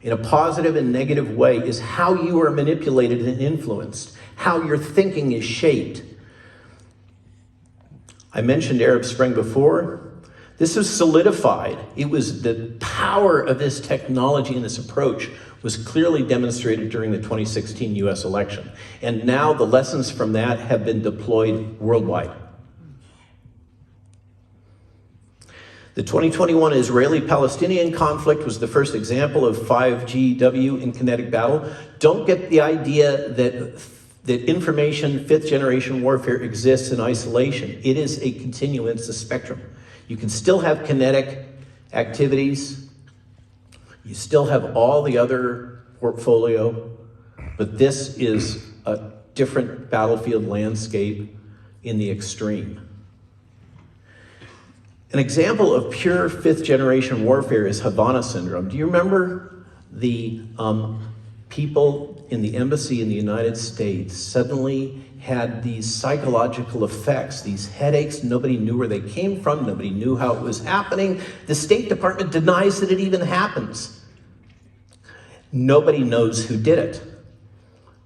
in a positive and negative way, is how you are manipulated and influenced, how your thinking is shaped. I mentioned Arab Spring before. This was solidified. It was the power of this technology and this approach was clearly demonstrated during the 2016 US election. And now the lessons from that have been deployed worldwide. The 2021 Israeli-Palestinian conflict was the first example of 5GW in kinetic battle. Don't get the idea that information, fifth-generation warfare exists in isolation. It is a continuum, it's a spectrum. You can still have kinetic activities. You still have all the other portfolio, but this is a different battlefield landscape in the extreme. An example of pure fifth-generation warfare is Havana syndrome. Do you remember the people in the embassy in the United States suddenly had these psychological effects, these headaches? Nobody knew where they came from. Nobody knew how it was happening. The State Department denies that it even happens. Nobody knows who did it.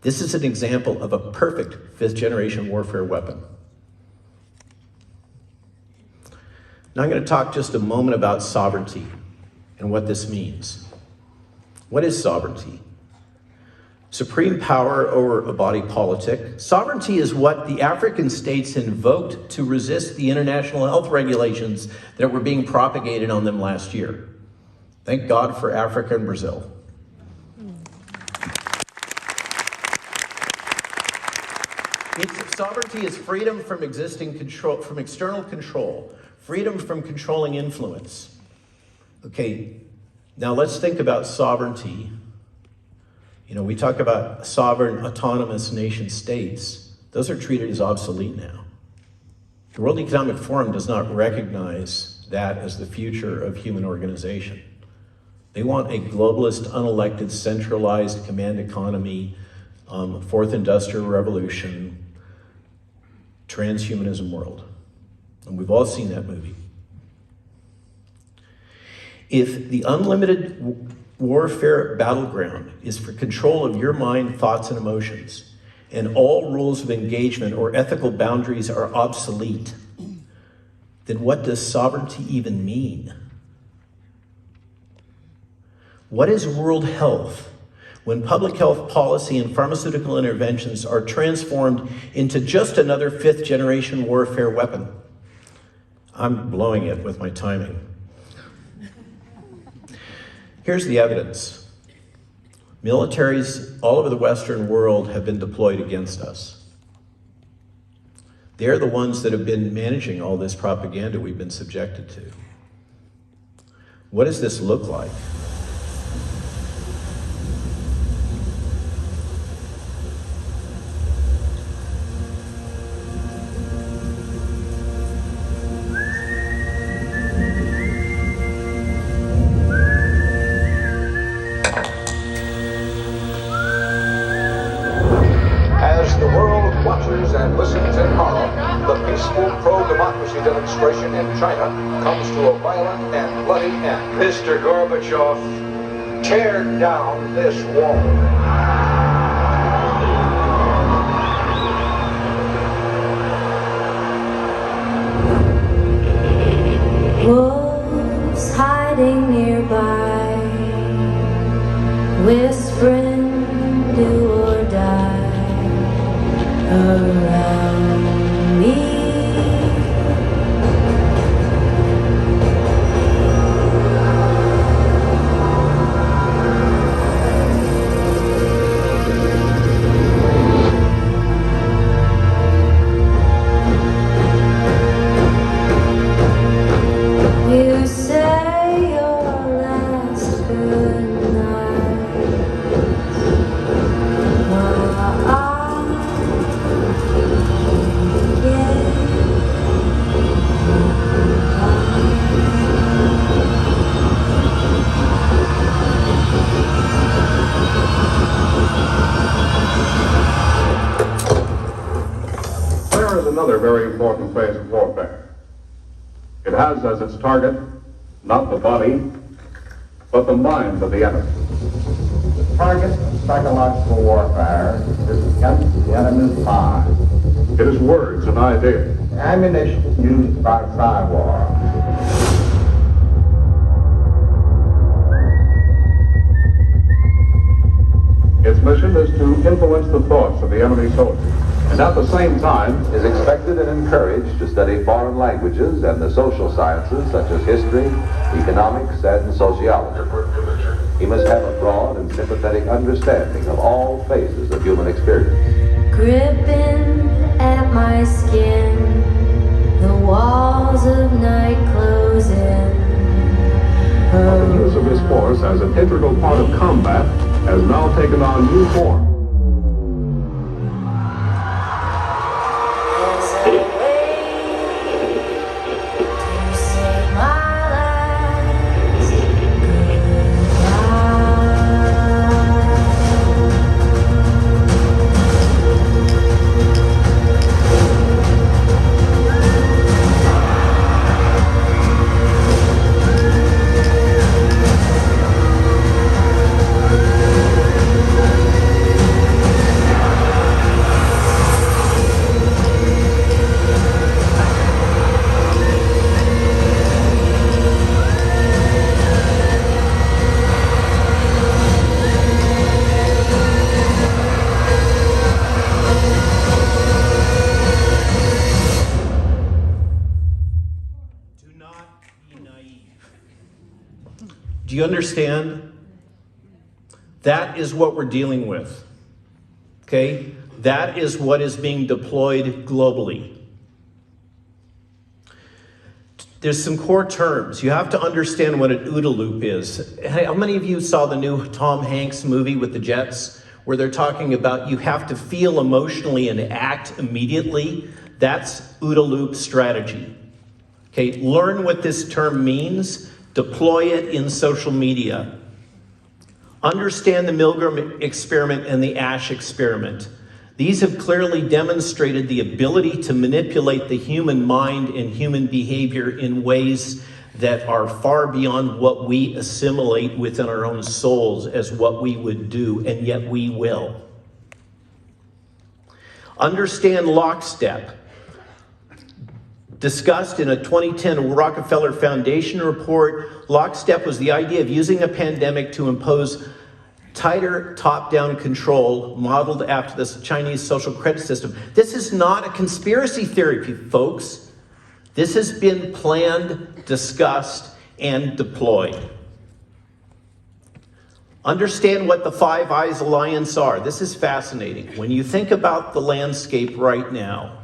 This is an example of a perfect fifth-generation warfare weapon. Now I'm going to talk just a moment about sovereignty and what this means. What is sovereignty? Supreme power over a body politic. Sovereignty is what the African states invoked to resist the international health regulations that were being propagated on them last year. Thank God for Africa and Brazil. Sovereignty is freedom from external control, freedom from controlling influence. Okay, now let's think about sovereignty. You know, we talk about sovereign, autonomous nation states. Those are treated as obsolete now. The World Economic Forum does not recognize that as the future of human organization. They want a globalist, unelected, centralized command economy, fourth industrial revolution, transhumanism world. And we've all seen that movie. If the unlimited warfare battleground is for control of your mind, thoughts, and emotions, and all rules of engagement or ethical boundaries are obsolete, then what does sovereignty even mean? What is world health when public health policy and pharmaceutical interventions are transformed into just another fifth-generation warfare weapon? I'm blowing it with my timing. Here's the evidence. Militaries all over the Western world have been deployed against us. They're the ones that have been managing all this propaganda we've been subjected to. What does this look like? And listens in horror, the peaceful pro-democracy demonstration in China comes to a violent and bloody end. Mr. Gorbachev, tear down this wall. Wolves hiding nearby, whispering, do or die. Around me, you say your last goodnight. There is another very important phase of warfare. It has as its target not the body, but the mind of the enemy. target of psychological warfare is against the enemy's mind. It is words and ideas. Ammunition used by cyber. Its mission is to influence the thoughts of the enemy soldiers, and at the same time is expected and encouraged to study foreign languages and the social sciences such as history, economics, and sociology. He must have a broad and sympathetic understanding of all phases of human experience. Gripping at my skin, the walls of night closing. The use of this force as an integral part of combat has now taken on new form. As I wait to say my last Do you understand? That is what we're dealing with. Okay? That is what is being deployed globally. There's some core terms. You have to understand what an OODA loop is. How many of you saw the new Tom Hanks movie with the Jets, where they're talking about you have to feel emotionally and act immediately? That's OODA loop strategy. Okay, learn what this term means. Deploy it in social media. Understand the Milgram experiment and the Ash experiment. These have clearly demonstrated the ability to manipulate the human mind and human behavior in ways that are far beyond what we assimilate within our own souls as what we would do, and yet we will. Understand lockstep. Discussed in a 2010 Rockefeller Foundation report, lockstep was the idea of using a pandemic to impose tighter top-down control modeled after the Chinese social credit system. This is not a conspiracy theory, folks. This has been planned, discussed, and deployed. Understand what the Five Eyes Alliance are. This is fascinating. When you think about the landscape right now,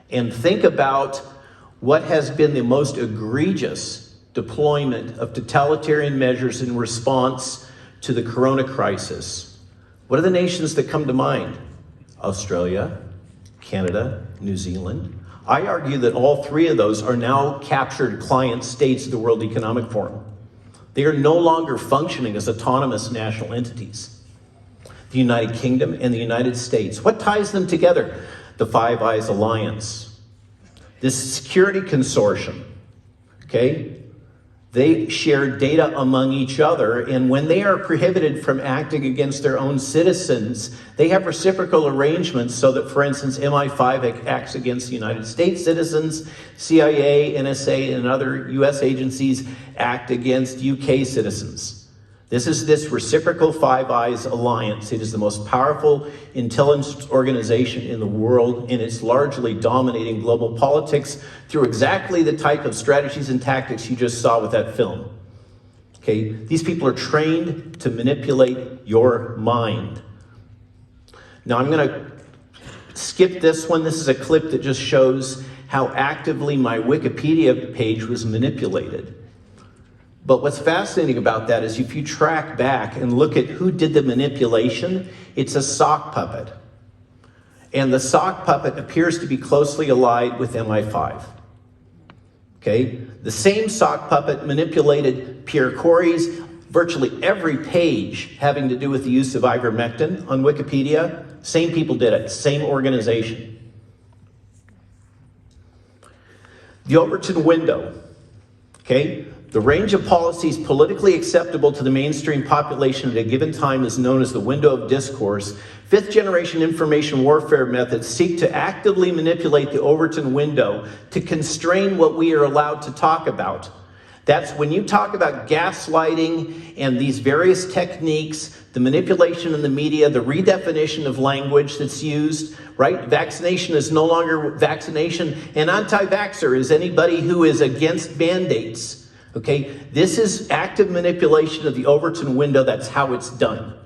and think about what has been the most egregious deployment of totalitarian measures in response to the corona crisis. What are the nations that come to mind? Australia, Canada, New Zealand. I argue that all three of those are now captured client states of the World Economic Forum. They are no longer functioning as autonomous national entities. The United Kingdom and the United States. What ties them together? The Five Eyes Alliance. This security consortium, okay? They share data among each other, and when they are prohibited from acting against their own citizens, they have reciprocal arrangements so that, for instance, MI5 acts against the United States citizens, CIA, NSA, and other US agencies act against UK citizens. This is this reciprocal Five Eyes Alliance. It is the most powerful intelligence organization in the world, and it's largely dominating global politics through exactly the type of strategies and tactics you just saw with that film. Okay, these people are trained to manipulate your mind. Now I'm gonna skip this one. This is a clip that just shows how actively my Wikipedia page was manipulated. But what's fascinating about that is if you track back and look at who did the manipulation, it's a sock puppet. And the sock puppet appears to be closely allied with MI5. Okay? The same sock puppet manipulated Pierre Corey's virtually every page having to do with the use of ivermectin on Wikipedia. Same people did it, same organization. The Overton window. Okay? The range of policies politically acceptable to the mainstream population at a given time is known as the window of discourse. Fifth-generation information warfare methods seek to actively manipulate the Overton window to constrain what we are allowed to talk about. That's when you talk about gaslighting and these various techniques, the manipulation in the media, the redefinition of language that's used, right? Vaccination is no longer vaccination, and anti-vaxxer is anybody who is against mandates. Okay, this is active manipulation of the Overton window. That's how it's done.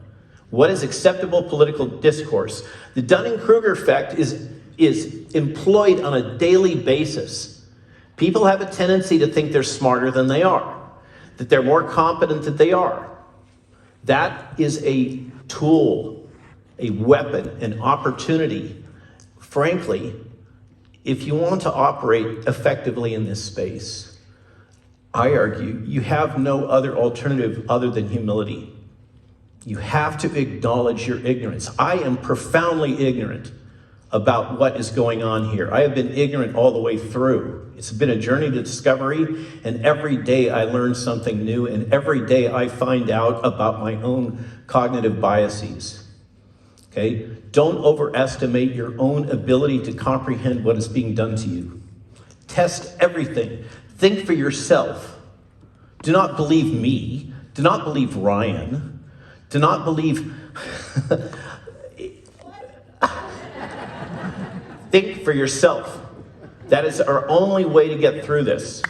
What is acceptable political discourse? The Dunning-Kruger effect is employed on a daily basis. People have a tendency to think they're smarter than they are, that they're more competent than they are. That is a tool, a weapon, an opportunity. Frankly, if you want to operate effectively in this space, I argue you have no other alternative other than humility. You have to acknowledge your ignorance. I am profoundly ignorant about what is going on here. I have been ignorant all the way through. It's been a journey to discovery, and every day I learn something new, and every day I find out about my own cognitive biases. Okay? Don't overestimate your own ability to comprehend what is being done to you. Test everything. Think for yourself. Do not believe me. Do not believe Ryan. Do not believe... Think for yourself. That is our only way to get through this.